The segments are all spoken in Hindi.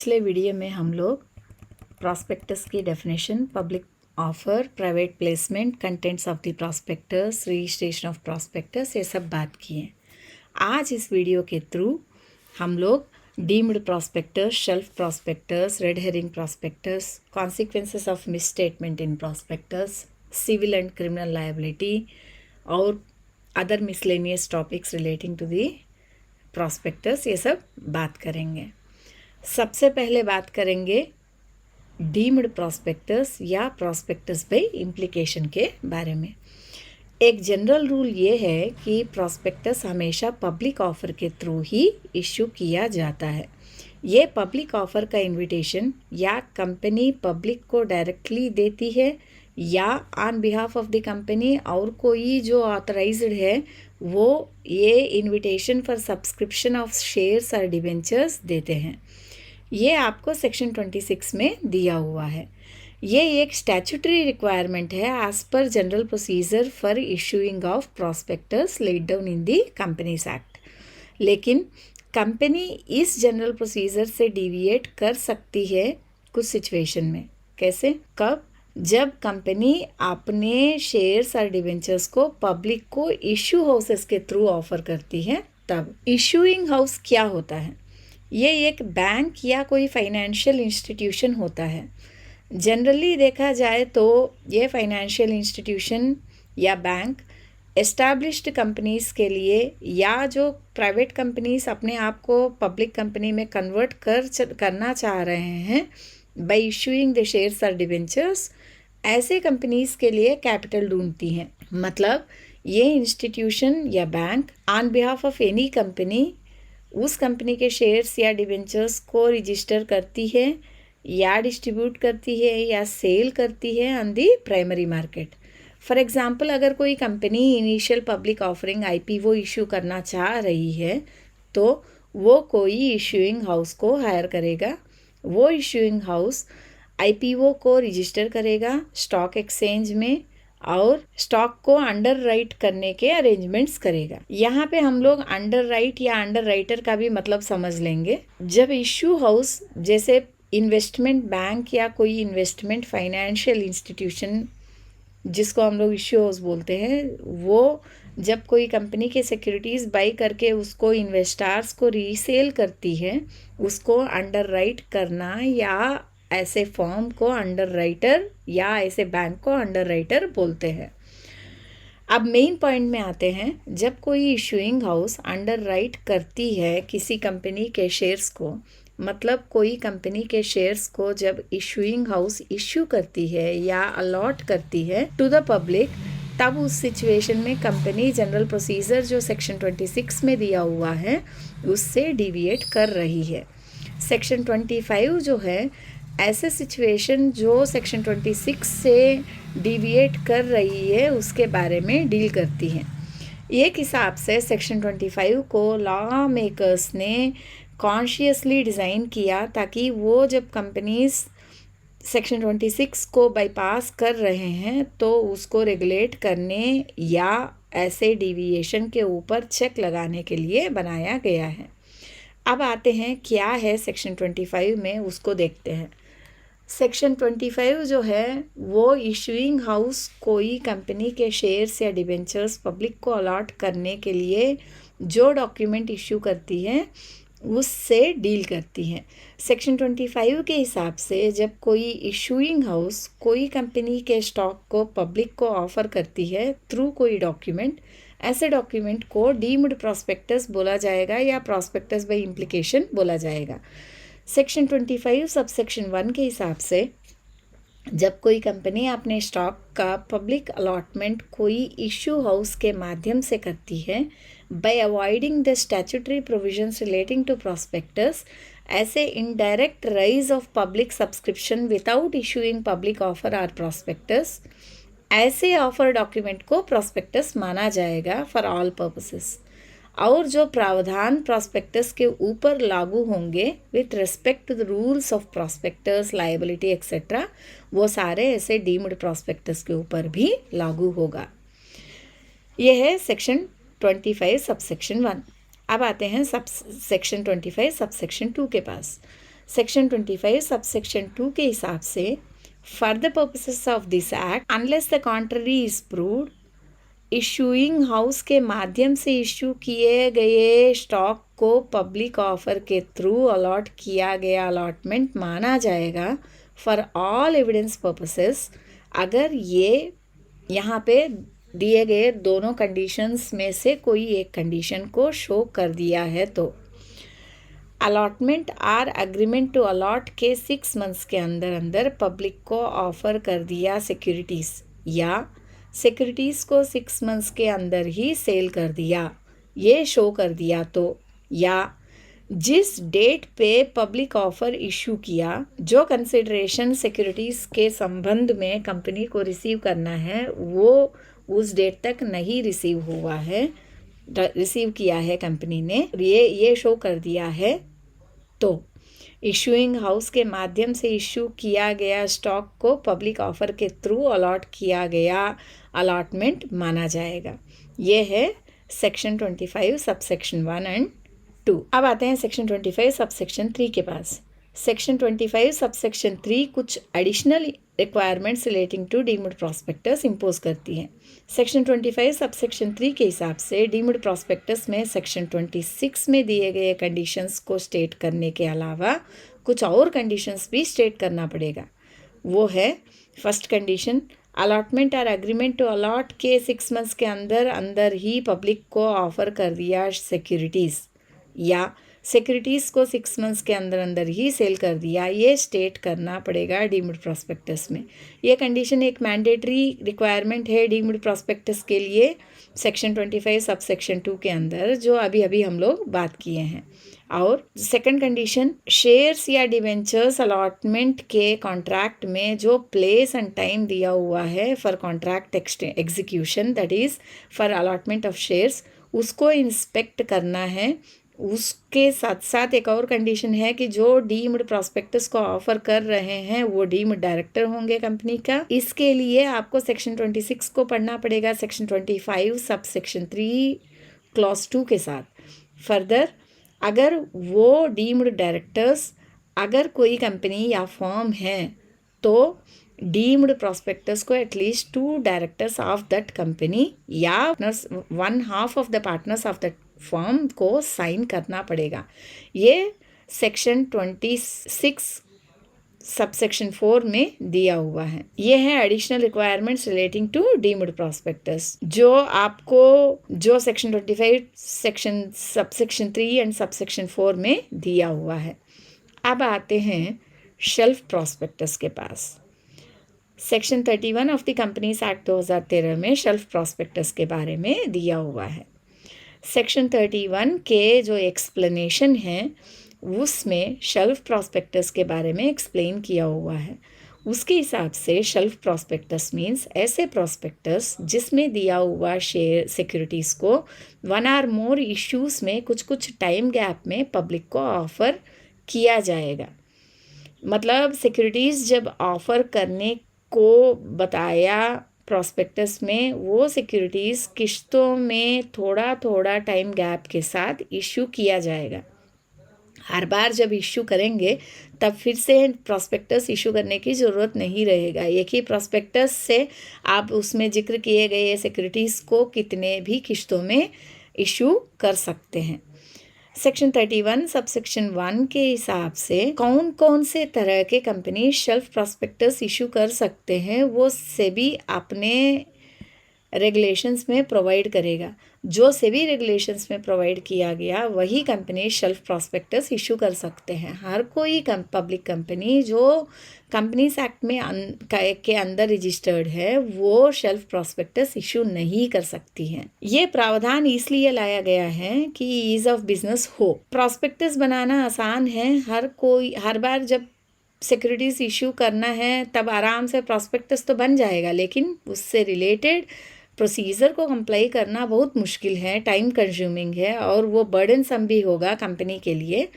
पिछले वीडियो में हम लोग प्रॉस्पेक्टस की definition, public offer, private placement, contents of the prospectus, registration of prospectus, ये सब बात किए। आज इस वीडियो के थ्रू हम लोग deemed prospectus, shelf prospectus, red herring prospectus, consequences of misstatement in prospectus, civil and criminal liability और other miscellaneous topics relating to the prospectus, ये सब बात करेंगे। सबसे पहले बात करेंगे डीम्ड प्रॉस्पेक्टस या प्रॉस्पेक्टस बाय इम्प्लीकेशन के बारे में। एक जनरल रूल ये है कि प्रॉस्पेक्टस हमेशा पब्लिक ऑफर के थ्रू ही इशू किया जाता है। ये पब्लिक ऑफर का इनविटेशन या कंपनी पब्लिक को डायरेक्टली देती है या on behalf of the company और कोई जो ऑथराइज्ड है वो ये invitation for subscription of shares और डिवेंचर्स देते हैं। ये आपको सेक्शन 26 में दिया हुआ है। ये एक स्टैट्यूटरी रिक्वायरमेंट है एज पर general procedure for issuing of prospectus laid down in the companies act. लेकिन कंपनी इस जनरल प्रोसीजर से डिविएट कर सकती है कुछ सिचुएशन में। कैसे? कब? जब कंपनी अपने शेयर्स और डिवेंचर्स को पब्लिक को इशू हाउसेस के थ्रू ऑफर करती है तब। इशूइंग हाउस क्या होता है? ये एक बैंक या कोई फाइनेंशियल इंस्टीट्यूशन होता है। जनरली देखा जाए तो ये फाइनेंशियल इंस्टीट्यूशन या बैंक एस्टैब्लिश्ड कंपनीज़ के लिए या जो प्राइवेट कंपनीज अपने आप को पब्लिक कंपनी में कन्वर्ट करना चाह रहे हैं बाय इशूइंग द शेयर्स और डिवेंचर्स, ऐसे कंपनीज के लिए कैपिटल ढूंढती हैं। मतलब ये इंस्टीट्यूशन या bank on behalf of any company उस कंपनी के शेयर्स या डिवेंचर्स को रजिस्टर करती है या डिस्ट्रीब्यूट करती है या सेल करती है on the primary market. For example, अगर कोई company initial public offering IPO issue करना चाह रही है तो वो कोई इशूइंग हाउस को हायर करेगा। वो इशूइंग हाउस आईपीओ को रजिस्टर करेगा स्टॉक एक्सचेंज में और स्टॉक को अंडर राइट करने के अरेंजमेंट्स करेगा। यहाँ पे हम लोग अंडर राइट या अंडर राइटर का भी मतलब समझ लेंगे। जब इशू हाउस जैसे इन्वेस्टमेंट बैंक या कोई इन्वेस्टमेंट फाइनेंशियल इंस्टीट्यूशन जिसको हम लोग इशू हाउस बोलते हैं, वो जब कोई कंपनी के सिक्योरिटीज़ बाई करके उसको इन्वेस्टर्स को रीसेल करती है, उसको अंडर राइट करना या ऐसे फॉर्म को अंडर राइटर या ऐसे बैंक को अंडर राइटर बोलते हैं। अब मेन पॉइंट में आते हैं। जब कोई इशूइंग हाउस अंडर राइट करती है किसी कंपनी के शेयर्स को, मतलब कोई कंपनी के शेयर्स को जब इशूइंग हाउस इशू करती है या अलॉट करती है टू द पब्लिक, तब उस सिचुएशन में कंपनी जनरल प्रोसीजर जो सेक्शन 26 में दिया हुआ है उससे डिविएट कर रही है। सेक्शन 25 जो है ऐसे सिचुएशन जो सेक्शन 26 से डिविएट कर रही है उसके बारे में डील करती है। एक हिसाब से सेक्शन 25 को लॉ मेकर्स ने कॉन्शियसली डिज़ाइन किया ताकि वो जब कंपनीज सेक्शन 26 को बाईपास कर रहे हैं तो उसको रेगुलेट करने या ऐसे डिविएशन के ऊपर चेक लगाने के लिए बनाया गया है। अब आते हैं क्या है सेक्शन 25 में, उसको देखते हैं। सेक्शन 25 जो है वो इशूइंग हाउस कोई कंपनी के शेयर्स या डिवेंचर्स पब्लिक को अलॉट करने के लिए जो डॉक्यूमेंट इशू करती है उससे डील करती है। सेक्शन 25 के हिसाब से जब कोई इशूइंग हाउस कोई कंपनी के स्टॉक को पब्लिक को ऑफर करती है थ्रू कोई डॉक्यूमेंट, ऐसे डॉक्यूमेंट को डीम्ड प्रॉस्पेक्टस बोला जाएगा या प्रॉस्पेक्टस बाय इम्प्लीकेशन बोला जाएगा। सेक्शन 25 सबसेक्शन 1 के हिसाब से जब कोई कंपनी अपने स्टॉक का पब्लिक अलॉटमेंट कोई इशू हाउस के माध्यम से करती है by avoiding the statutory provisions relating to prospectus, ऐसे indirect rise of public subscription without issuing public offer or prospectus, ऐसे ऑफर डॉक्यूमेंट को प्रॉस्पेक्टस माना जाएगा फॉर ऑल पर्पसेस। और जो प्रावधान प्रॉस्पेक्टस के ऊपर लागू होंगे with respect to the rules of prospectus, liability etcetera, वो सारे ऐसे डीम्ड प्रॉस्पेक्टस के ऊपर भी लागू होगा। यह है सेक्शन 25 सबसेक्शन 1। अब आते हैं सब सेक्शन 25 सबसेक्शन 2 के पास। सेक्शन 25 सबसेक्शन 2 के हिसाब से for the purposes of this act unless the contrary is proved, issuing house के माध्यम से इशू किए गए स्टॉक को पब्लिक ऑफर के थ्रू अलॉट किया गया अलॉटमेंट माना जाएगा फॉर ऑल एविडेंस पर्पसेस, अगर ये यहाँ पे दिए गए दोनों कंडीशंस में से कोई एक कंडीशन को शो कर दिया है तो। Allotment or agreement to allot के 6 मंथ्स के अंदर अंदर पब्लिक को ऑफर कर दिया सिक्योरिटीज़, या सिक्योरिटीज़ को 6 मंथ्स के अंदर ही सेल कर दिया, ये शो कर दिया तो, या जिस डेट पे पब्लिक ऑफर इशू किया, जो कंसिडरेशन सिक्योरिटीज़ के संबंध में कंपनी को रिसीव करना है वो उस डेट तक नहीं रिसीव हुआ है, रिसीव किया है कंपनी ने, ये शो कर दिया है तो इशूइंग हाउस के माध्यम से इशू किया गया स्टॉक को पब्लिक ऑफर के थ्रू अलॉट किया गया अलॉटमेंट माना जाएगा। ये है सेक्शन 25 सबसेक्शन 1 एंड 2। अब आते हैं सेक्शन 25 सबसेक्शन 3 के पास। सेक्शन 25 सबसेक्शन 3 कुछ additional requirements relating to deemed prospectus impose करती है। सेक्शन 25 सबसेक्शन 3 के हिसाब से डीम्ड प्रॉस्पेक्टस में सेक्शन 26 में दिए गए कंडीशंस को स्टेट करने के अलावा कुछ और कंडीशंस भी स्टेट करना पड़ेगा। वो है फर्स्ट कंडीशन, अलॉटमेंट और एग्रीमेंट टू अलॉट के 6 मंथ्स के अंदर अंदर ही पब्लिक को ऑफर कर दिया सिक्योरिटीज़, या सिक्योरिटीज़ को 6 मंथ्स के अंदर अंदर ही सेल कर दिया, ये स्टेट करना पड़ेगा डीम्ड प्रॉस्पेक्टस में। ये कंडीशन एक मैंडेटरी रिक्वायरमेंट है डीम्ड प्रॉस्पेक्टस के लिए सेक्शन 25 सबसेक्शन 2 के अंदर, जो अभी हम लोग बात किए हैं। और सेकंड कंडीशन, शेयर्स या डिवेंचर्स अलॉटमेंट के कॉन्ट्रैक्ट में जो प्लेस एंड टाइम दिया हुआ है for contract execution, that is for allotment of shares, उसको इंस्पेक्ट करना है। उसके साथ साथ एक और कंडीशन है कि जो डीम्ड प्रॉस्पेक्टस को ऑफर कर रहे हैं वो डीम्ड डायरेक्टर होंगे कंपनी का। इसके लिए आपको सेक्शन 26 को पढ़ना पड़ेगा सेक्शन 25 सब सेक्शन 3 क्लॉज 2 के साथ। फर्दर, अगर वो डीम्ड डायरेक्टर्स अगर कोई कंपनी या फर्म है तो डीम्ड प्रॉस्पेक्टस को at least 2 directors of that company या 1/2 of the partners of that firm को साइन करना पड़ेगा। ये सेक्शन 26 सबसेक्शन 4 में दिया हुआ है। ये है additional requirements relating to deemed prospectus, जो आपको जो section 25 section subsection 3 and subsection 4 में दिया हुआ है। अब आते हैं शेल्फ प्रॉस्पेक्टस के पास। Section 31 of the companies act 2013 में शेल्फ प्रॉस्पेक्टस के बारे में दिया हुआ है। सेक्शन 31 के जो एक्सप्लेनेशन है उसमें शेल्फ प्रॉस्पेक्टस के बारे में एक्सप्लेन किया हुआ है। उसके हिसाब से शेल्फ प्रॉस्पेक्टस मीन्स ऐसे प्रॉस्पेक्टस जिसमें दिया हुआ शेयर सिक्योरिटीज़ को 1 और मोर इश्यूज़ में कुछ टाइम गैप में पब्लिक को ऑफ़र किया जाएगा। मतलब सिक्योरिटीज़ जब ऑफ़र करने को बताया प्रॉस्पेक्टस में, वो सिक्योरिटीज़ किश्तों में थोड़ा टाइम गैप के साथ इशू किया जाएगा। हर बार जब इशू करेंगे तब फिर से प्रॉस्पेक्टस इशू करने की ज़रूरत नहीं रहेगा। एक ही प्रॉस्पेक्टस से आप उसमें जिक्र किए गए सिक्योरिटीज़ को कितने भी किश्तों में इशू कर सकते हैं। सेक्शन 31 सबसेक्शन 1 के हिसाब से कौन कौन से तरह के कंपनी शेल्फ प्रॉस्पेक्टस इशू कर सकते हैं वो सेबी अपने रेगुलेशंस में प्रोवाइड करेगा। जो सेबी रेगुलेशंस में प्रोवाइड किया गया वही कंपनी शेल्फ प्रॉस्पेक्टस इशू कर सकते हैं। हर कोई पब्लिक कंपनी जो कंपनीज एक्ट में के अंदर रजिस्टर्ड है वो शेल्फ प्रॉस्पेक्टस इशू नहीं कर सकती हैं। ये प्रावधान इसलिए लाया गया है कि ईज ऑफ बिजनेस हो। प्रॉस्पेक्टस बनाना आसान है, हर बार जब सिक्योरिटीज़ इशू करना है तब आराम से प्रॉस्पेक्टस तो बन जाएगा, लेकिन उससे रिलेटेड प्रोसीजर को कंप्लाई करना बहुत मुश्किल है, टाइम कंज्यूमिंग है और वो बर्डनसम भी होगा कंपनी के लिए।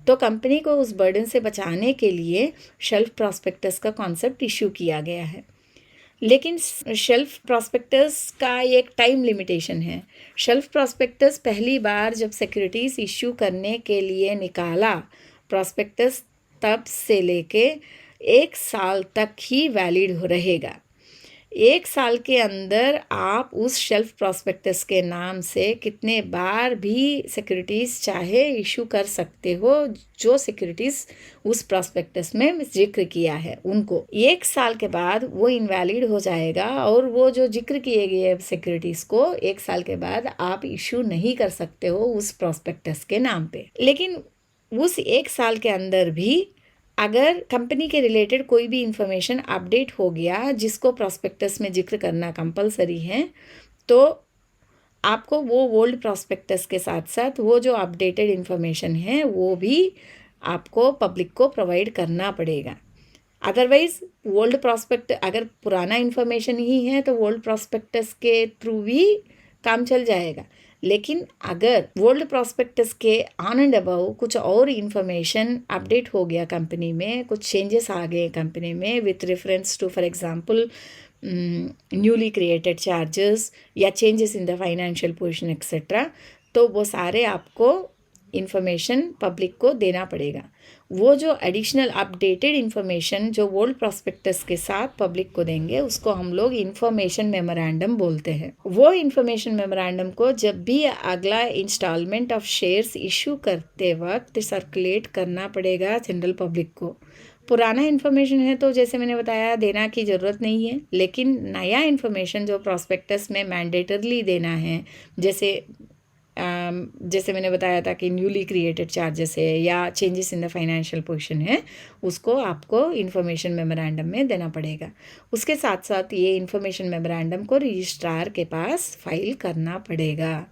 तो कंपनी को उस बर्डन से बचाने के लिए शेल्फ प्रॉस्पेक्टस का कॉन्सेप्ट इशू किया गया है। लेकिन शेल्फ प्रॉस्पेक्टस का एक टाइम लिमिटेशन है। शेल्फ प्रॉस्पेक्टस पहली बार जब सिक्योरिटीज़ इशू करने के लिए निकाला प्रॉस्पेक्टस तब से लेके 1 साल तक ही वैलिड रहेगा। 1 साल के अंदर आप उस शेल्फ प्रॉस्पेक्टस के नाम से कितने बार भी सिक्योरिटीज़ चाहे इशू कर सकते हो, जो सिक्योरिटीज़ उस प्रॉस्पेक्टस में जिक्र किया है उनको। 1 साल के बाद वो इनवैलिड हो जाएगा और वो जो जिक्र किए गए सिक्योरिटीज़ को 1 साल के बाद आप इशू नहीं कर सकते हो उस प्रॉस्पेक्टस के नाम पे। लेकिन उस 1 साल के अंदर भी अगर कंपनी के रिलेटेड कोई भी इंफॉर्मेशन अपडेट हो गया जिसको प्रॉस्पेक्टस में जिक्र करना कंपलसरी है, तो आपको वो ओल्ड प्रॉस्पेक्टस के साथ साथ वो जो अपडेटेड इंफॉर्मेशन है वो भी आपको पब्लिक को प्रोवाइड करना पड़ेगा। अदरवाइज ओल्ड प्रॉस्पेक्ट अगर पुराना इंफॉर्मेशन ही है तो ओल्ड प्रॉस्पेक्टस के थ्रू भी काम चल जाएगा। लेकिन अगर ओल्ड प्रॉस्पेक्टस के ऑन एंड अबव कुछ और इंफॉर्मेशन अपडेट हो गया कंपनी में, कुछ चेंजेस आ गए कंपनी में with reference to for example newly created charges या changes in the financial position etcetera, तो वो सारे आपको इंफॉर्मेशन पब्लिक को देना पड़ेगा। वो जो एडिशनल अपडेटेड इंफॉर्मेशन जो ओल्ड प्रॉस्पेक्टस के साथ पब्लिक को देंगे उसको हम लोग इंफॉर्मेशन मेमोरेंडम बोलते हैं। वो इंफॉर्मेशन मेमोरेंडम को जब भी अगला इंस्टॉलमेंट ऑफ शेयर्स इशू करते वक्त सर्कुलेट करना पड़ेगा जनरल पब्लिक को। पुराना इन्फॉर्मेशन है तो जैसे मैंने बताया देना की ज़रूरत नहीं है, लेकिन नया इन्फॉर्मेशन जो प्रॉस्पेक्टस में मैंडेटरली देना है, जैसे मैंने बताया था कि न्यूली क्रिएटेड चार्जेस है या changes in the financial position है, उसको आपको इन्फॉर्मेशन मेमोरेंडम में देना पड़ेगा। उसके साथ साथ ये इन्फॉर्मेशन मेमोरेंडम को रजिस्ट्रार के पास फाइल करना पड़ेगा।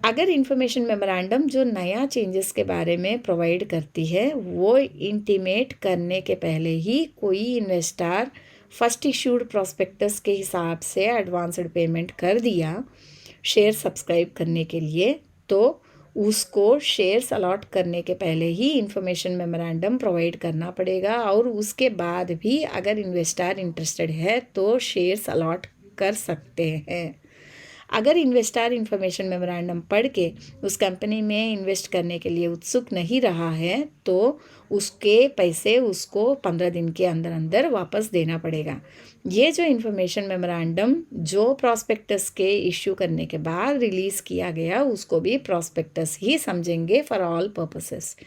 अगर इन्फॉर्मेशन मेमोरेंडम जो नया चेंजेस के बारे में प्रोवाइड करती है वो इंटीमेट करने के पहले ही कोई इन्वेस्टर फर्स्ट इशूड प्रॉस्पेक्टस के हिसाब से एडवांस्ड पेमेंट कर दिया शेयर सब्सक्राइब करने के लिए, तो उसको शेयर्स अलॉट करने के पहले ही इंफॉर्मेशन मेमोरेंडम प्रोवाइड करना पड़ेगा। और उसके बाद भी अगर इन्वेस्टर इंटरेस्टेड है तो शेयर्स अलॉट कर सकते हैं। अगर इन्वेस्टर इंफॉर्मेशन मेमोरेंडम पढ़ के उस कंपनी में इन्वेस्ट करने के लिए उत्सुक नहीं रहा है तो उसके पैसे उसको 15 दिन के अंदर अंदर वापस देना पड़ेगा। ये जो इन्फॉर्मेशन मेमोरेंडम जो प्रॉस्पेक्टस के इश्यू करने के बाद रिलीज़ किया गया उसको भी प्रॉस्पेक्टस ही समझेंगे फॉर ऑल पर्पसेस।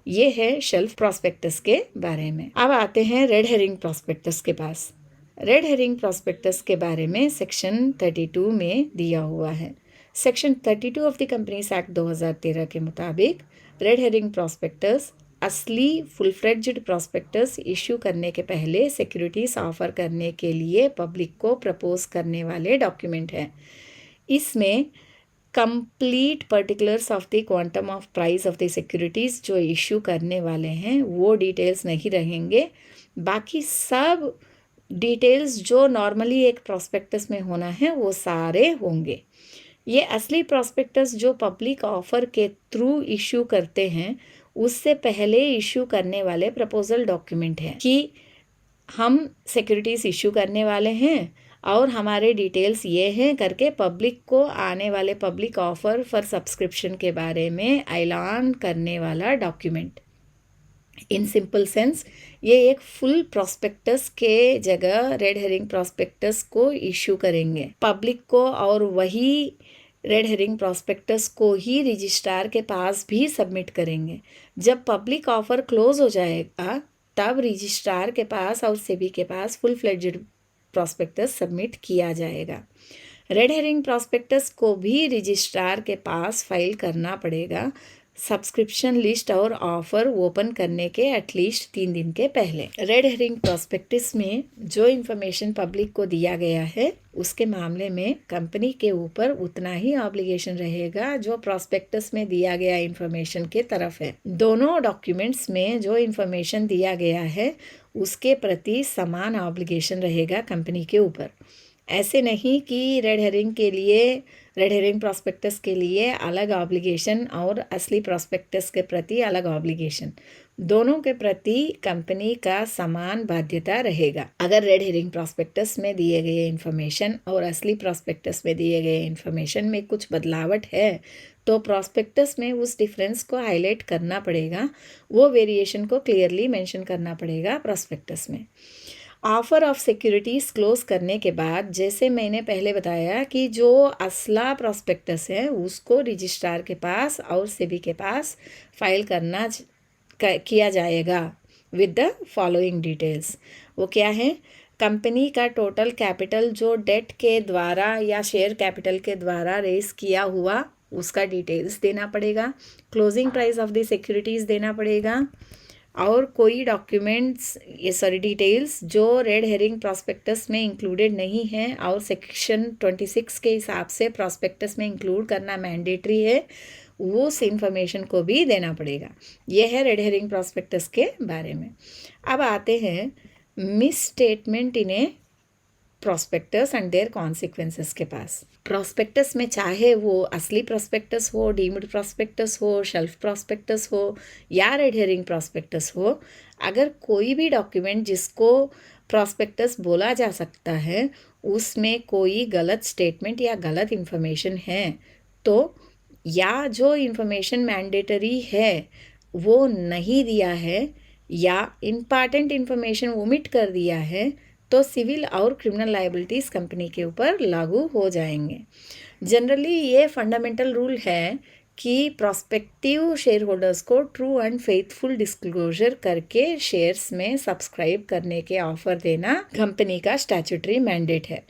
ये है शेल्फ प्रॉस्पेक्टस के बारे में। अब आते हैं रेड हेरिंग प्रॉस्पेक्टस के पास। रेड हेरिंग प्रॉस्पेक्टस के बारे में सेक्शन 32 में दिया हुआ है। Section 32 of the companies act 2013 के मुताबिक रेड हेरिंग प्रॉस्पेक्टस असली फुल फ्लेड्ज्ड प्रॉस्पेक्टस इश्यू करने के पहले सिक्योरिटीज ऑफर करने के लिए पब्लिक को प्रपोज करने वाले डॉक्यूमेंट है। इसमें complete particulars of the quantum of price of the securities जो इश्यू करने वाले हैं वो डिटेल्स नहीं रहेंगे। बाकी सब डिटेल्स जो नॉर्मली एक प्रॉस्पेक्टस में होना है वो सारे होंगे। ये असली प्रॉस्पेक्टस जो पब्लिक ऑफर के थ्रू इशू करते हैं उससे पहले इशू करने वाले प्रपोजल डॉक्यूमेंट है कि हम सिक्योरिटीज़ इशू करने वाले हैं और हमारे डिटेल्स ये हैं करके पब्लिक को आने वाले पब्लिक ऑफर फॉर सब्सक्रिप्शन के बारे में ऐलान करने वाला डॉक्यूमेंट। इन सिंपल सेंस ये एक फुल प्रॉस्पेक्टस के जगह रेड हेरिंग प्रॉस्पेक्टस को इशू करेंगे पब्लिक को, और वही रेड हेरिंग प्रॉस्पेक्टस को ही रजिस्ट्रार के पास भी सबमिट करेंगे। जब पब्लिक ऑफर क्लोज हो जाएगा तब रजिस्ट्रार के पास और सेबी के पास फुल फ्लेड्ज्ड प्रॉस्पेक्टस सबमिट किया जाएगा। रेड हेरिंग प्रॉस्पेक्टस को भी रजिस्ट्रार के पास फाइल करना पड़ेगा सब्सक्रिप्शन लिस्ट और ऑफर ओपन करने के एटलीस्ट 3 दिन के पहले। रेड हेरिंग प्रॉस्पेक्टस में जो इन्फॉर्मेशन पब्लिक को दिया गया है उसके मामले में कंपनी के ऊपर उतना ही ऑब्लिगेशन रहेगा जो प्रॉस्पेक्टस में दिया गया इन्फॉर्मेशन के तरफ है। दोनों डॉक्यूमेंट्स में जो इन्फॉर्मेशन दिया गया है उसके प्रति समान ऑब्लिगेशन रहेगा कंपनी के ऊपर। ऐसे नहीं कि रेड हेरिंग प्रॉस्पेक्टस के लिए अलग ऑब्लिगेशन और असली प्रॉस्पेक्टस के प्रति अलग ऑब्लिगेशन, दोनों के प्रति कंपनी का समान बाध्यता रहेगा। अगर रेड हेरिंग प्रॉस्पेक्टस में दिए गए इन्फॉर्मेशन और असली प्रॉस्पेक्टस में दिए गए इन्फॉर्मेशन में कुछ बदलावट है तो प्रॉस्पेक्टस में उस डिफरेंस को हाईलाइट करना पड़ेगा, वो वेरिएशन को क्लियरली मेंशन करना पड़ेगा प्रॉस्पेक्टस में। ऑफर ऑफ सिक्योरिटीज़ क्लोज करने के बाद, जैसे मैंने पहले बताया कि जो असला प्रॉस्पेक्टस है उसको रजिस्ट्रार के पास और सेबी के पास फाइल किया जाएगा विद द फॉलोइंग डिटेल्स। वो क्या है? कंपनी का टोटल कैपिटल जो डेट के द्वारा या शेयर कैपिटल के द्वारा रेस किया हुआ उसका डिटेल्स देना पड़ेगा, closing price of the securities देना पड़ेगा, और कोई डॉक्यूमेंट्स डिटेल्स जो रेड हेरिंग प्रॉस्पेक्टस में इंक्लूडेड नहीं है और सेक्शन 26 के हिसाब से प्रॉस्पेक्टस में इंक्लूड करना मैंडेटरी है, उस इंफॉर्मेशन को भी देना पड़ेगा। यह है रेड हेरिंग प्रॉस्पेक्टस के बारे में। अब आते हैं misstatement in a prospectus and their consequences के पास। प्रॉस्पेक्टस में चाहे वो असली प्रॉस्पेक्टस हो, डीम्ड प्रॉस्पेक्टस हो, शेल्फ प्रॉस्पेक्टस हो या रेड हेरिंग प्रॉस्पेक्टस हो, अगर कोई भी डॉक्यूमेंट जिसको प्रॉस्पेक्टस बोला जा सकता है उसमें कोई गलत स्टेटमेंट या गलत इन्फॉर्मेशन है, तो या जो इन्फॉर्मेशन मैंडेटरी है वो नहीं दिया है या इम्पॉर्टेंट इन्फॉर्मेशन ओमिट कर दिया है, तो सिविल और क्रिमिनल लायबिलिटीज़ कंपनी के ऊपर लागू हो जाएंगे। जनरली ये फंडामेंटल रूल है कि प्रॉस्पेक्टिव शेयर होल्डर्स को ट्रू एंड फेथफुल डिस्क्लोजर करके शेयर्स में सब्सक्राइब करने के ऑफर देना कंपनी का स्टैट्यूटरी मैंडेट है।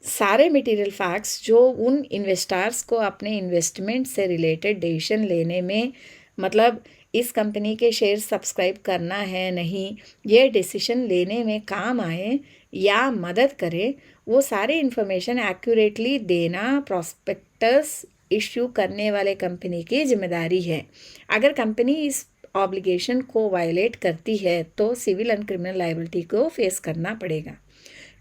सारे मटेरियल फैक्ट्स जो उन इन्वेस्टर्स को अपने इन्वेस्टमेंट से रिलेटेड डिसीजन लेने में, मतलब इस कंपनी के शेयर सब्सक्राइब करना है नहीं, ये डिसीजन लेने में काम आए या मदद करे, वो सारे इन्फॉर्मेशन एक्यूरेटली देना प्रॉस्पेक्टस इश्यू करने वाले कंपनी की जिम्मेदारी है। अगर कंपनी इस ऑब्लिगेशन को वायलेट करती है तो सिविल एंड क्रिमिनल लायबिलिटी को फेस करना पड़ेगा।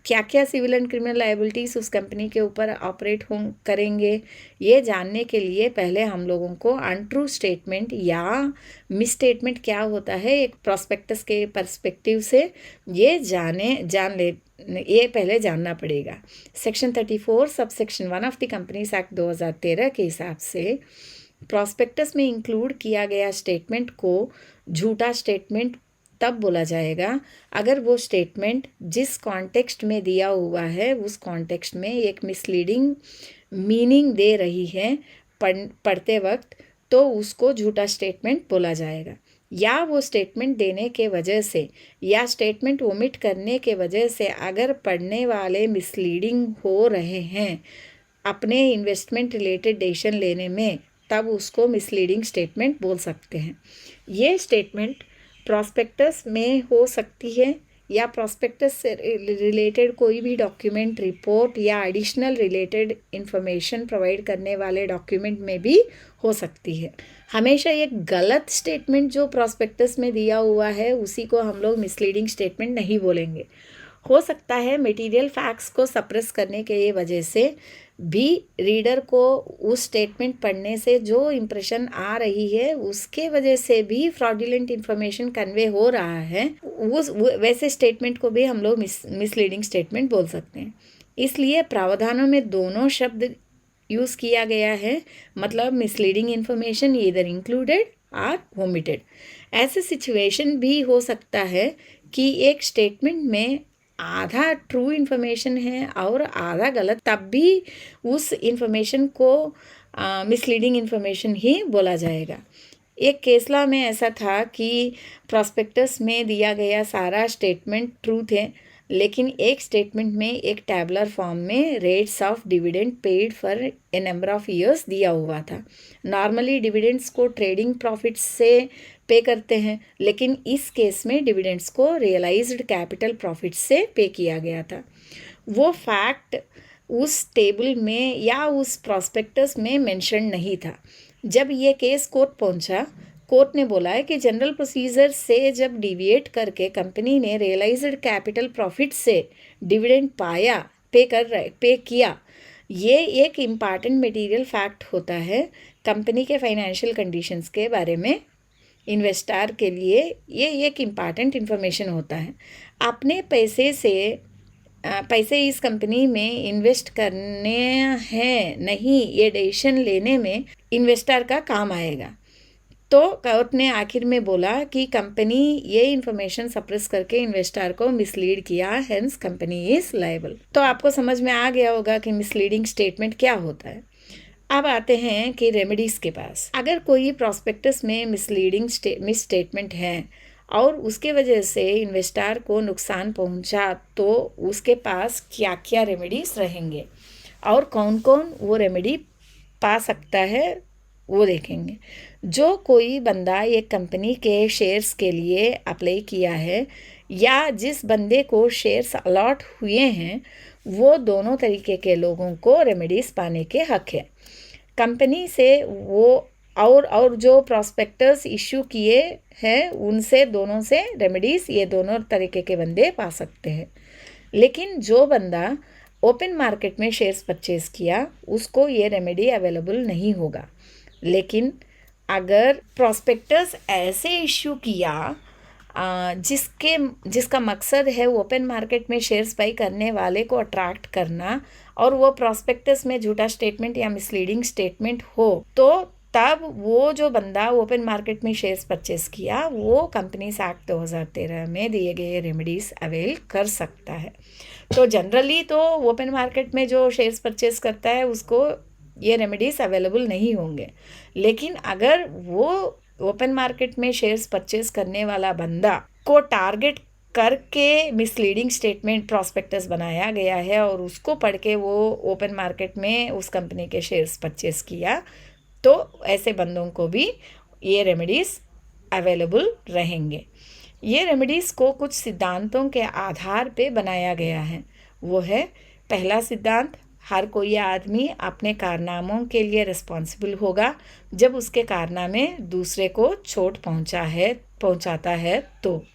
क्या क्या सिविल एंड क्रिमिनल लायबिलिटीज़ उस कंपनी के ऊपर ऑपरेट करेंगे, ये जानने के लिए पहले हम लोगों को अनट्रू स्टेटमेंट या मिस स्टेटमेंट क्या होता है एक प्रॉस्पेक्टस के पर्सपेक्टिव से ये पहले जानना पड़ेगा। Section 34 subsection 1 of the companies act 2013 के हिसाब से प्रॉस्पेक्टस में इंक्लूड किया गया स्टेटमेंट को झूठा स्टेटमेंट तब बोला जाएगा अगर वो स्टेटमेंट जिस कॉन्टेक्स्ट में दिया हुआ है उस कॉन्टेक्स्ट में एक मिसलीडिंग मीनिंग दे रही है पढ़ते वक्त, तो उसको झूठा स्टेटमेंट बोला जाएगा। या वो स्टेटमेंट देने के वजह से या स्टेटमेंट ओमिट करने के वजह से अगर पढ़ने वाले मिसलीडिंग हो रहे हैं अपने इन्वेस्टमेंट रिलेटेड डिसीजन लेने में, तब उसको मिसलीडिंग स्टेटमेंट बोल सकते हैं। ये स्टेटमेंट प्रॉस्पेक्टस में हो सकती है या प्रॉस्पेक्टस से रिलेटेड कोई भी डॉक्यूमेंट, रिपोर्ट या एडिशनल रिलेटेड इंफॉर्मेशन प्रोवाइड करने वाले डॉक्यूमेंट में भी हो सकती है। हमेशा एक गलत स्टेटमेंट जो प्रॉस्पेक्टस में दिया हुआ है उसी को हम लोग मिसलीडिंग स्टेटमेंट नहीं बोलेंगे। हो सकता है मटेरियल फैक्ट्स को सप्रेस करने के वजह से भी रीडर को उस स्टेटमेंट पढ़ने से जो इम्प्रेशन आ रही है उसके वजह से भी फ्रॉडुलेंट इन्फॉर्मेशन कन्वे हो रहा है, उस वैसे स्टेटमेंट को भी हम लोग मिसलीडिंग स्टेटमेंट बोल सकते हैं। इसलिए प्रावधानों में दोनों शब्द यूज़ किया गया है, मतलब मिसलीडिंग इन्फॉर्मेशन ईदर इंक्लूडेड और ओमिटेड। ऐसे सिचुएशन भी हो सकता है कि एक स्टेटमेंट में आधा ट्रू इन्फॉर्मेशन है और आधा गलत, तब भी उस इन्फॉर्मेशन को मिसलीडिंग इन्फॉर्मेशन ही बोला जाएगा। एक केस लॉ में ऐसा था कि प्रॉस्पेक्टस में दिया गया सारा स्टेटमेंट ट्रू थे, लेकिन एक स्टेटमेंट में एक टैबुलर फॉर्म में rates of dividend paid for a number of years दिया हुआ था। नॉर्मली डिविडेंड्स को ट्रेडिंग प्रॉफिट्स से पे करते हैं, लेकिन इस केस में डिविडेंड्स को रियलाइज्ड कैपिटल प्रॉफिट से पे किया गया था। वो फैक्ट उस टेबल में या उस प्रॉस्पेक्टस में मेंशन नहीं था। जब ये केस कोर्ट पहुंचा, कोर्ट ने बोला है कि जनरल प्रोसीजर से जब डिविएट करके कंपनी ने रियलाइज्ड कैपिटल प्रॉफिट से डिविडेंड पे किया, ये एक इम्पॉर्टेंट मटेरियल फैक्ट होता है कंपनी के फाइनेंशियल कंडीशंस के बारे में। इन्वेस्टर के लिए ये एक इम्पॉर्टेंट इन्फॉर्मेशन होता है। अपने पैसे से पैसे इस कंपनी में इन्वेस्ट करने हैं नहीं, ये डिसीजन लेने में इन्वेस्टर का काम आएगा। तो कोर्ट ने आखिर में बोला कि कंपनी ये इन्फॉर्मेशन सप्रेस करके इन्वेस्टर को मिसलीड किया, हेंस कंपनी इज लायबल। तो आपको समझ में आ गया होगा कि मिसलीडिंग स्टेटमेंट क्या होता है। अब आते हैं कि रेमेडीज के पास। अगर कोई प्रॉस्पेक्टस में मिसलीडिंग मिस स्टेटमेंट है और उसके वजह से इन्वेस्टर को नुकसान पहुंचा, तो उसके पास क्या क्या रेमेडीज रहेंगे और कौन कौन वो रेमेडी पा सकता है वो देखेंगे। जो कोई बंदा एक कंपनी के शेयर्स के लिए अप्लाई किया है या जिस बंदे को शेयर्स अलॉट हुए हैं, वो दोनों तरीके के लोगों को रेमेडीज पाने के हक है। कंपनी से वो और जो प्रॉस्पेक्टस इश्यू किए हैं उनसे, दोनों से रेमेडीज ये दोनों तरीके के बंदे पा सकते हैं। लेकिन जो बंदा ओपन मार्केट में शेयर्स परचेज किया उसको ये रेमेडी अवेलेबल नहीं होगा। लेकिन अगर प्रॉस्पेक्टस ऐसे इश्यू किया जिसका मकसद है ओपन मार्केट में शेयर्स बाई करने वाले को अट्रैक्ट करना और वो प्रॉस्पेक्टस में झूठा स्टेटमेंट या मिसलीडिंग स्टेटमेंट हो, तो तब वो जो बंदा ओपन मार्केट में शेयर्स परचेस किया वो कंपनीज एक्ट 2013 में दिए गए रेमेडीज अवेल कर सकता है। तो जनरली तो ओपन मार्केट में जो शेयर्स परचेस करता है उसको ये रेमेडीज अवेलेबल नहीं होंगे। लेकिन अगर वो ओपन मार्केट में शेयर्स परचेस करने वाला बंदा को टारगेट करके मिसलीडिंग स्टेटमेंट प्रॉस्पेक्टस बनाया गया है और उसको पढ़ के वो ओपन मार्केट में उस कंपनी के शेयर्स परचेस किया, तो ऐसे बंदों को भी ये रेमेडीज़ अवेलेबल रहेंगे। ये रेमेडीज़ को कुछ सिद्धांतों के आधार पे बनाया गया है। वो है, पहला सिद्धांत, हर कोई आदमी अपने कारनामों के लिए रिस्पॉन्सिबल होगा जब उसके कारनामे दूसरे को चोट पहुंचाता है। तो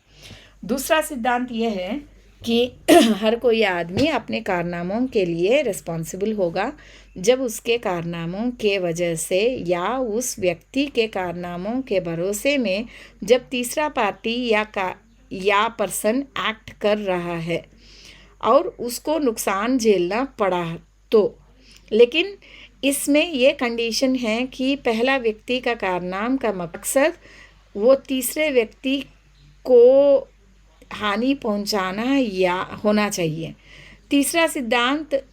दूसरा सिद्धांत यह है कि हर कोई आदमी अपने कारनामों के लिए रिस्पॉन्सिबल होगा जब उसके कारनामों के वजह से या उस व्यक्ति के कारनामों के भरोसे में जब तीसरा पार्टी या पर्सन एक्ट कर रहा है और उसको नुकसान झेलना पड़ा तो। लेकिन इसमें यह कंडीशन है कि पहला व्यक्ति का कारनाम का मकसद वो तीसरे व्यक्ति को हानि पहुंचाना या होना चाहिए। तीसरा सिद्धांत,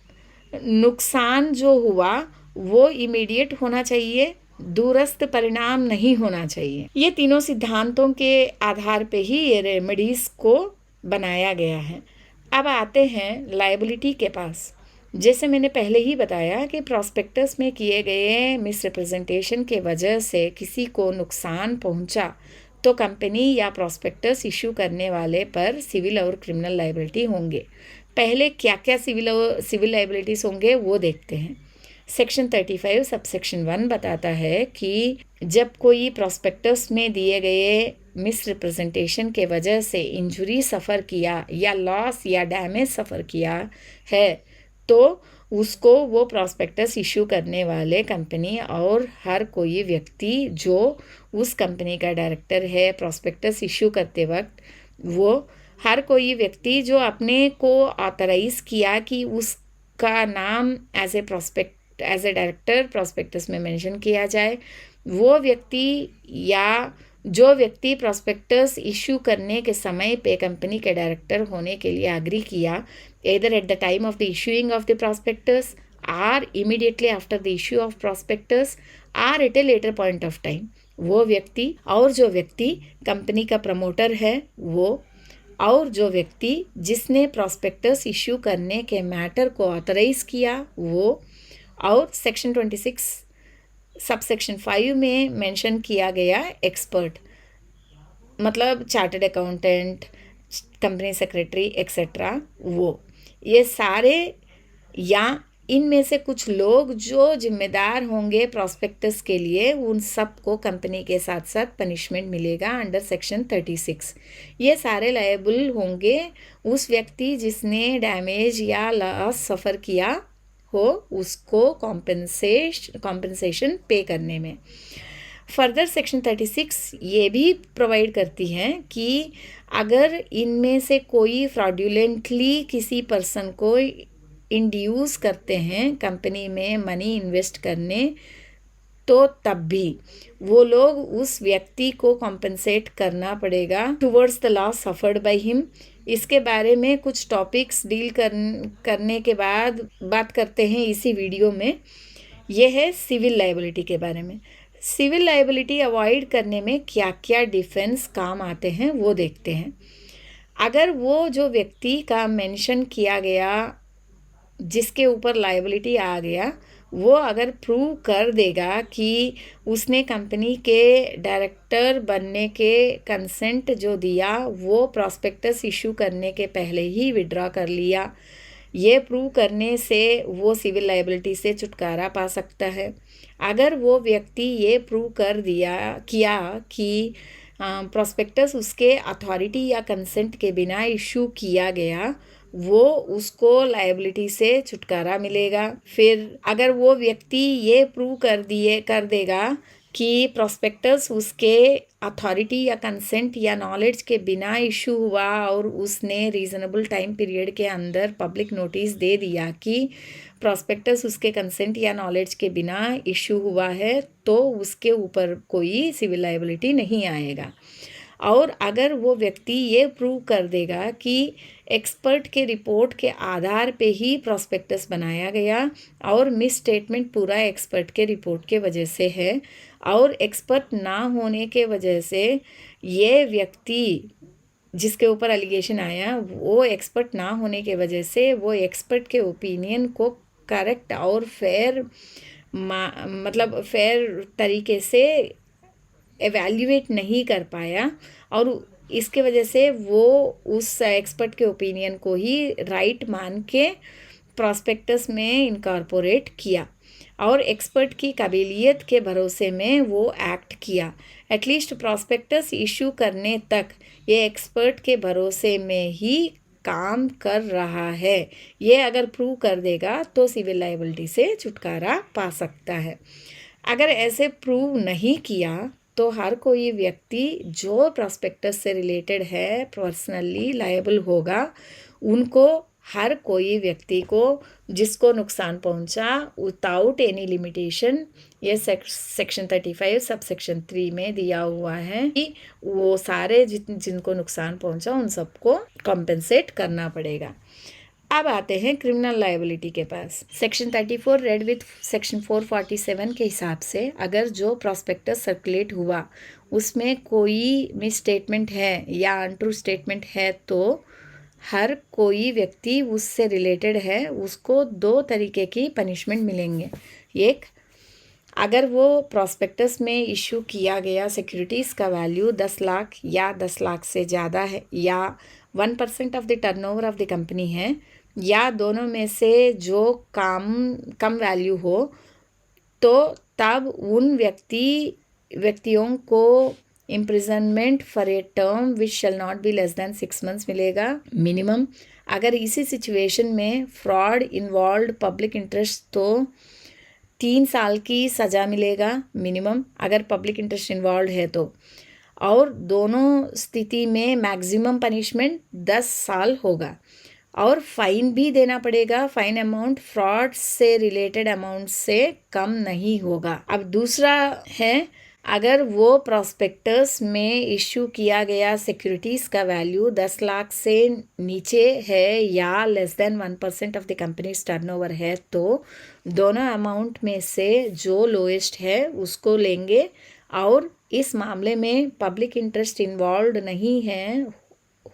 नुकसान जो हुआ वो इमीडिएट होना चाहिए, दूरस्थ परिणाम नहीं होना चाहिए। ये तीनों सिद्धांतों के आधार पे ही ये रेमेडीज को बनाया गया है। अब आते हैं लायबिलिटी के पास। जैसे मैंने पहले ही बताया कि प्रॉस्पेक्टस में किए गए मिसरिप्रेजेंटेशन के वजह से किसी को नुकसान पहुंचा तो कंपनी या प्रॉस्पेक्टस इशू करने वाले पर सिविल और क्रिमिनल लायबिलिटी होंगे। पहले क्या क्या सिविल लायबिलिटीज़ होंगे वो देखते हैं। सेक्शन 35 सबसेक्शन 1 बताता है कि जब कोई प्रॉस्पेक्टस में दिए गए मिसरिप्रेजेंटेशन के वजह से इंजरी सफ़र किया या लॉस या डैमेज सफ़र किया है तो उसको वो प्रॉस्पेक्टस इशू करने वाले कंपनी और हर कोई व्यक्ति जो उस कंपनी का डायरेक्टर है, प्रॉस्पेक्टस इशू करते वक्त वो हर कोई व्यक्ति जो अपने को ऑथराइज़ किया कि उसका नाम एज ए डायरेक्टर प्रॉस्पेक्टस में मेंशन किया जाए, वो व्यक्ति या जो व्यक्ति प्रॉस्पेक्टस इशू करने के समय पे कंपनी के डायरेक्टर होने के लिए एग्री किया, either at the time of the issuing of the prospectus or immediately after the issue of prospectus or at a later point of time, वो व्यक्ति और जो व्यक्ति कंपनी का प्रमोटर है वो और जो व्यक्ति जिसने प्रॉस्पेक्टस इशू करने के मैटर को ऑथराइज किया वो, और सेक्शन 26 सबसेक्शन 5 में मेंशन किया गया एक्सपर्ट, मतलब chartered accountant, company secretary etcetera, वो ये सारे या इनमें से कुछ लोग जो जिम्मेदार होंगे प्रॉस्पेक्टस के लिए, उन सब को कंपनी के साथ साथ पनिशमेंट मिलेगा अंडर सेक्शन 36। ये सारे लायबल होंगे उस व्यक्ति जिसने डैमेज या लॉस सफ़र किया हो उसको कॉम्पेंसेशन पे करने में। फर्दर सेक्शन 36 ये भी प्रोवाइड करती है कि अगर इनमें से कोई फ्रॉड्यूलेंटली किसी पर्सन को इंड्यूस करते हैं कंपनी में मनी इन्वेस्ट करने, तो तब भी वो लोग उस व्यक्ति को कॉम्पेंसेट करना पड़ेगा towards the loss suffered by him. इसके बारे में कुछ टॉपिक्स डील करने के बाद बात करते हैं इसी वीडियो में। यह है सिविल लायबिलिटी के बारे में। सिविल लायबिलिटी अवॉइड करने में क्या क्या डिफेंस काम आते हैं वो देखते हैं। अगर वो जो व्यक्ति का मेंशन किया गया जिसके ऊपर लायबिलिटी आ गया, वो अगर प्रूव कर देगा कि उसने कंपनी के डायरेक्टर बनने के कंसेंट जो दिया वो प्रॉस्पेक्टस इशू करने के पहले ही विड्रॉ कर लिया, ये प्रूव करने से वो सिविल लायबिलिटी से छुटकारा पा सकता है। अगर वो व्यक्ति ये प्रूव कर किया कि प्रॉस्पेक्टस उसके अथॉरिटी या कंसेंट के बिना इशू किया गया, वो उसको लायबिलिटी से छुटकारा मिलेगा। फिर अगर वो व्यक्ति ये प्रूव कर देगा कि प्रॉस्पेक्टस उसके अथॉरिटी या कंसेंट या नॉलेज के बिना इशू हुआ और उसने रीज़नेबल टाइम पीरियड के अंदर पब्लिक नोटिस दे दिया कि प्रॉस्पेक्टस उसके कंसेंट या नॉलेज के बिना इशू हुआ है, तो उसके ऊपर कोई सिविल लायबिलिटी नहीं आएगा। और अगर वो व्यक्ति ये प्रूव कर देगा कि एक्सपर्ट के रिपोर्ट के आधार पे ही प्रॉस्पेक्टस बनाया गया और मिस स्टेटमेंट पूरा एक्सपर्ट के रिपोर्ट के वजह से है, और एक्सपर्ट ना होने के वजह से ये व्यक्ति जिसके ऊपर एलिगेशन आया वो एक्सपर्ट ना होने के वजह से वो एक्सपर्ट के ओपिनियन को करेक्ट और फेयर तरीके से एवेल्युएट नहीं कर पाया, और इसके वजह से वो उस एक्सपर्ट के ओपिनियन को ही राइट मान के प्रॉस्पेक्टस में इनकॉर्पोरेट किया और एक्सपर्ट की काबिलियत के भरोसे में वो एक्ट किया। एटलीस्ट प्रॉस्पेक्टस इशू करने तक ये एक्सपर्ट के भरोसे में ही काम कर रहा है, ये अगर प्रूव कर देगा तो सिविल लायबिलिटी से छुटकारा पा सकता है। अगर ऐसे प्रूव नहीं किया तो हर कोई व्यक्ति जो प्रॉस्पेक्टस से रिलेटेड है पर्सनली लायबल होगा। उनको हर कोई व्यक्ति को जिसको नुकसान पहुंचा विदाउट एनी लिमिटेशन, ये सेक्शन 35 सब सेक्शन 3 में दिया हुआ है कि वो सारे जिनको नुकसान पहुंचा उन सबको कॉम्पेंसेट करना पड़ेगा। अब आते हैं क्रिमिनल लायबिलिटी के पास। सेक्शन 34 रेड विथ सेक्शन 447 के हिसाब से अगर जो प्रॉस्पेक्टस सर्कुलेट हुआ उसमें कोई मिस स्टेटमेंट है या अनट्रू स्टेटमेंट है, तो हर कोई व्यक्ति उससे रिलेटेड है उसको 2 तरीके की पनिशमेंट मिलेंगे। एक, अगर वो प्रॉस्पेक्टस में इशू किया गया सिक्योरिटीज़ का वैल्यू 10 लाख या 10 लाख से ज़्यादा है या 1% of the turnover of the company है, या दोनों में से जो कम वैल्यू हो, तो तब उन व्यक्तियों को imprisonment for a term which shall not be less than 6 months मिलेगा मिनिमम। अगर इसी सिचुएशन में फ्रॉड इन्वॉल्व पब्लिक इंटरेस्ट तो 3 साल की सज़ा मिलेगा मिनिमम, अगर पब्लिक इंटरेस्ट इन्वॉल्व है तो, और दोनों स्थिति में मैक्सिमम पनिशमेंट 10 साल होगा और फाइन भी देना पड़ेगा। फाइन अमाउंट फ्रॉड से रिलेटेड अमाउंट से कम नहीं होगा। अब दूसरा है, अगर वो प्रॉस्पेक्टस में इशू किया गया सिक्योरिटीज़ का वैल्यू 10 लाख से नीचे है या less than 1% of the companies turnover है, तो दोनों अमाउंट में से जो लोएस्ट है उसको लेंगे, और इस मामले में पब्लिक इंटरेस्ट इन्वॉल्व नहीं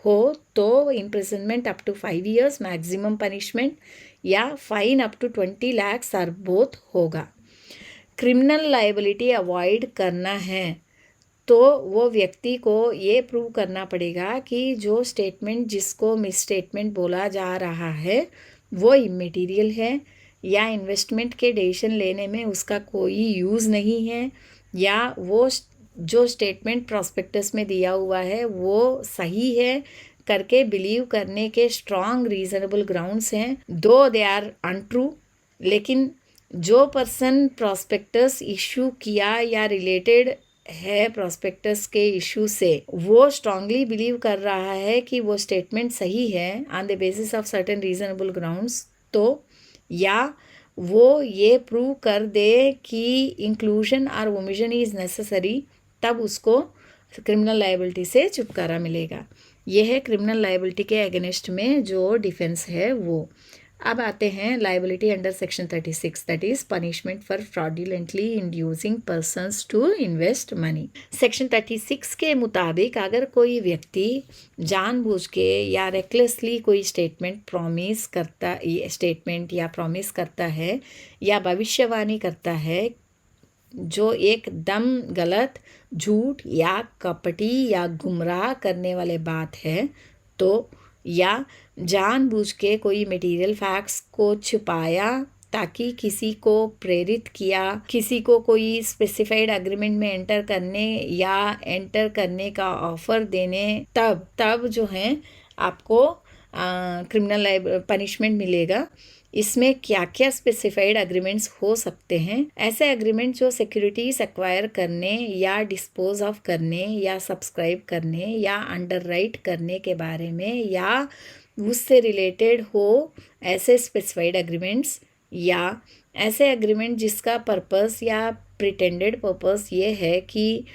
हो तो imprisonment up to 5 years maximum punishment या फाइन अप टू 20 lakhs और बोथ होगा। क्रिमिनल लायबिलिटी अवॉइड करना है तो वो व्यक्ति को ये प्रूव करना पड़ेगा कि जो स्टेटमेंट जिसको मिस स्टेटमेंट बोला जा रहा है वो इमटेरियल है, या इन्वेस्टमेंट के डिसीजन लेने में उसका कोई यूज़ नहीं है, या वो जो स्टेटमेंट प्रॉस्पेक्टस में दिया हुआ है वो सही है करके बिलीव करने के स्ट्रॉन्ग रीजनेबल ग्राउंड्स हैं, दो दे आर अनट्रू। लेकिन जो पर्सन प्रॉस्पेक्टस इशू किया या रिलेटेड है प्रॉस्पेक्टस के इशू से, वो स्ट्रांगली बिलीव कर रहा है कि वो स्टेटमेंट सही है on the basis of certain reasonable grounds, तो या वो ये प्रूव कर दे कि इंक्लूजन और ओमिशन इज़ नेसेसरी, तब उसको क्रिमिनल लायबिलिटी से छुटकारा मिलेगा। यह है क्रिमिनल लायबिलिटी के अगेंस्ट में जो डिफेंस है वो। अब आते हैं liability under section 36, that is punishment for fraudulently inducing persons to invest money. Section 36 के मुताबिक अगर कोई व्यक्ति जानबूझ के या रेकलेसली कोई स्टेटमेंट या प्रॉमिस करता है या भविष्यवाणी करता है जो एकदम गलत, झूठ या कपटी या गुमराह करने वाले बात है, तो या जानबूझ के कोई मटेरियल फैक्ट्स को छुपाया ताकि किसी को प्रेरित किया, किसी को कोई स्पेसिफाइड एग्रीमेंट में एंटर करने या एंटर करने का ऑफर देने, तब जो है आपको क्रिमिनल पनिशमेंट मिलेगा। इसमें क्या क्या स्पेसिफाइड एग्रीमेंट्स हो सकते हैं? ऐसे एग्रीमेंट जो सिक्योरिटीज एक्वायर करने या डिस्पोज ऑफ करने या सब्सक्राइब करने या अंडरराइट करने के बारे में या उससे रिलेटेड हो, ऐसे स्पेसिफाइड एग्रीमेंट्स, या ऐसे एग्रीमेंट जिसका पर्पस या प्रिटेंडेड पर्पस ये है कि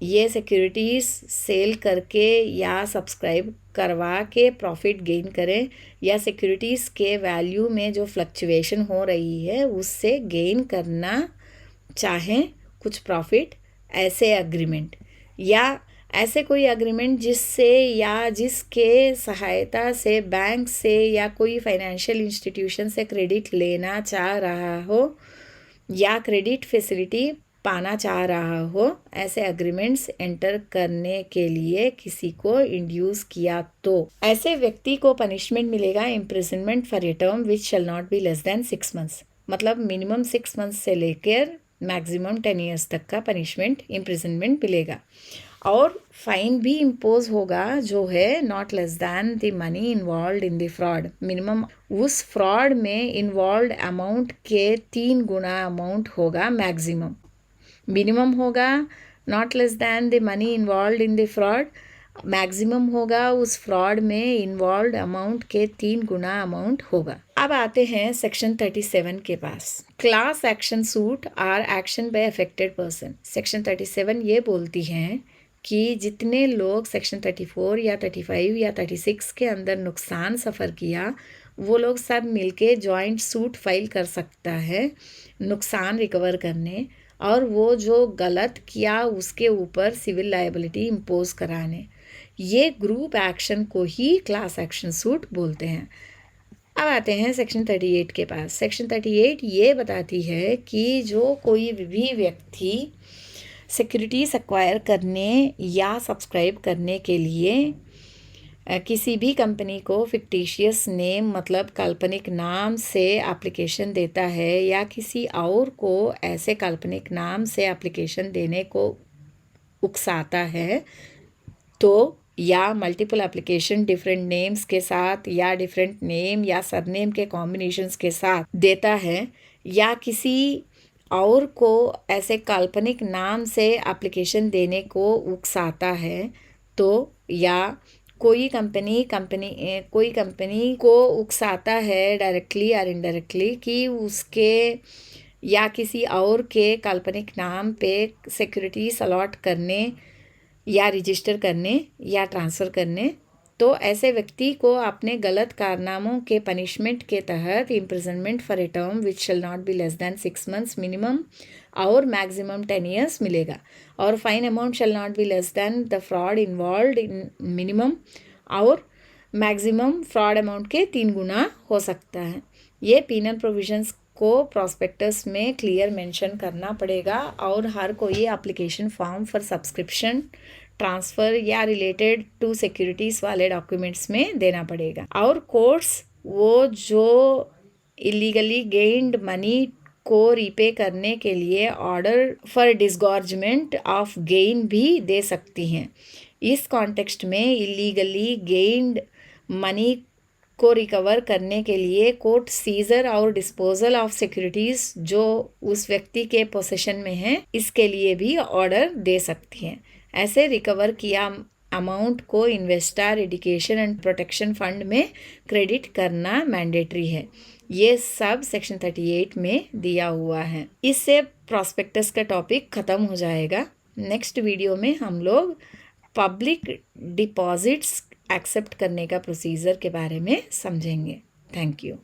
ये सिक्योरिटीज़ सेल करके या सब्सक्राइब करवा के प्रॉफिट गेन करें, या सिक्योरिटीज़ के वैल्यू में जो फ्लक्चुएशन हो रही है उससे गेन करना चाहें कुछ प्रॉफिट, ऐसे एग्रीमेंट, या ऐसे कोई एग्रीमेंट जिससे या जिसके सहायता से बैंक से या कोई फाइनेंशियल इंस्टीट्यूशन से क्रेडिट लेना चाह रहा हो या क्रेडिट फैसिलिटी पाना चाह रहा हो, ऐसे एग्रीमेंट्स एंटर करने के लिए किसी को इंड्यूस किया तो ऐसे व्यक्ति को पनिशमेंट मिलेगा imprisonment for a term which shall not be less than 6 months. मतलब मिनिमम 6 मंथ्स से लेकर मैक्सिमम 10 ईयर्स तक का पनिशमेंट इम्प्रिजनमेंट मिलेगा, और फाइन भी इम्पोज होगा जो है not less than the money involve in the fraud. Minimum उस फ्रॉड में इन्वॉल्व अमाउंट के 3 गुना अमाउंट होगा, मैक्सिमम। मिनिमम होगा not less than the money involve in the fraud, maximum होगा उस फ्रॉड में इन्वॉल्व अमाउंट के 3 गुना अमाउंट होगा। अब आते हैं सेक्शन 37 के पास, class action suit or action by affected person. Section 37 ये बोलती हैं कि जितने लोग सेक्शन 34 या 35 या 36 के अंदर नुकसान सफ़र किया, वो लोग सब मिलके जॉइंट सूट फाइल कर सकता है नुकसान रिकवर करने, और वो जो गलत किया उसके ऊपर सिविल लायबिलिटी इम्पोज कराने। ये ग्रुप एक्शन को ही क्लास एक्शन सूट बोलते हैं। अब आते हैं सेक्शन 38 के पास। सेक्शन 38 ये बताती है कि जो कोई भी व्यक्ति सिक्योरिटीज एक्वायर करने या सब्सक्राइब करने के लिए किसी भी कंपनी को फिक्टिशियस नेम मतलब काल्पनिक नाम से एप्लीकेशन देता है या किसी और को ऐसे काल्पनिक नाम से एप्लीकेशन देने को उकसाता है, तो या मल्टीपल एप्लीकेशन डिफरेंट नेम्स के साथ या डिफरेंट नेम या सरनेम के कॉम्बिनेशंस के साथ देता है, या किसी और को ऐसे काल्पनिक नाम से एप्लीकेशन देने को उकसाता है, तो या कोई कंपनी को उकसाता है डायरेक्टली और इनडायरेक्टली कि उसके या किसी और के काल्पनिक नाम पे सिक्योरिटीज अलॉट करने या रजिस्टर करने या ट्रांसफ़र करने, तो ऐसे व्यक्ति को अपने गलत कारनामों के पनिशमेंट के तहत imprisonment for a term which shall not be less than 6 months minimum और मैक्सिमम 10 ईयर्स मिलेगा, और fine amount shall not be less than the fraud involve in minimum और मैक्सिमम फ्रॉड अमाउंट के 3 गुना हो सकता है। ये पीनल प्रोविजंस को प्रॉस्पेक्टस में क्लियर मेंशन करना पड़ेगा, और हर कोई application form for subscription transfer या रिलेटेड टू सिक्योरिटीज़ वाले डॉक्यूमेंट्स में देना पड़ेगा। और कोर्ट्स वो जो इलीगली गेन्ड मनी को रीपे करने के लिए ऑर्डर फॉर डिसगॉर्जमेंट ऑफ गेन भी दे सकती हैं। इस कॉन्टेक्स्ट में इलीगली गेन्ड मनी को रिकवर करने के लिए कोर्ट सीजर और डिस्पोजल ऑफ सिक्योरिटीज जो उस व्यक्ति के पोसेशन में है इसके लिए भी ऑर्डर दे सकती है। ऐसे रिकवर किया अमाउंट को investor education and protection fund में क्रेडिट करना मैंडेटरी है। ये सब सेक्शन 38 में दिया हुआ है। इससे प्रॉस्पेक्टस का टॉपिक ख़त्म हो जाएगा। नेक्स्ट वीडियो में हम लोग पब्लिक डिपॉजिट्स एक्सेप्ट करने का प्रोसीजर के बारे में समझेंगे। Thank you.